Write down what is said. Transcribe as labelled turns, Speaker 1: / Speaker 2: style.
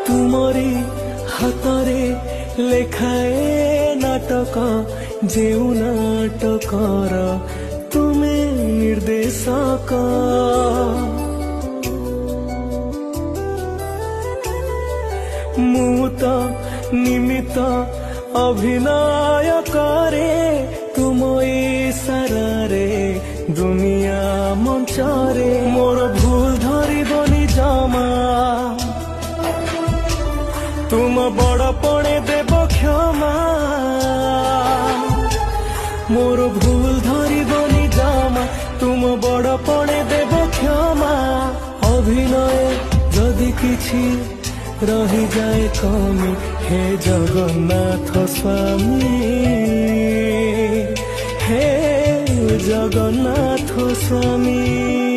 Speaker 1: तुमरी हातरे लेखाए नाटक जेउ नाटकर तुमे निर्देशक मु तो निमित्त अभिनय करे तुम इशारे दुनिया मंचरे मोर भूल धरबनी जमा तुम बड़ पणे देव क्षमा मोर भूल धरबनी जमा तुम बड़ पणे देव क्षमा अभिनय जदि किछि रही जाए कमी हे जगन्नाथ स्वामी हे जगन्नाथ स्वामी।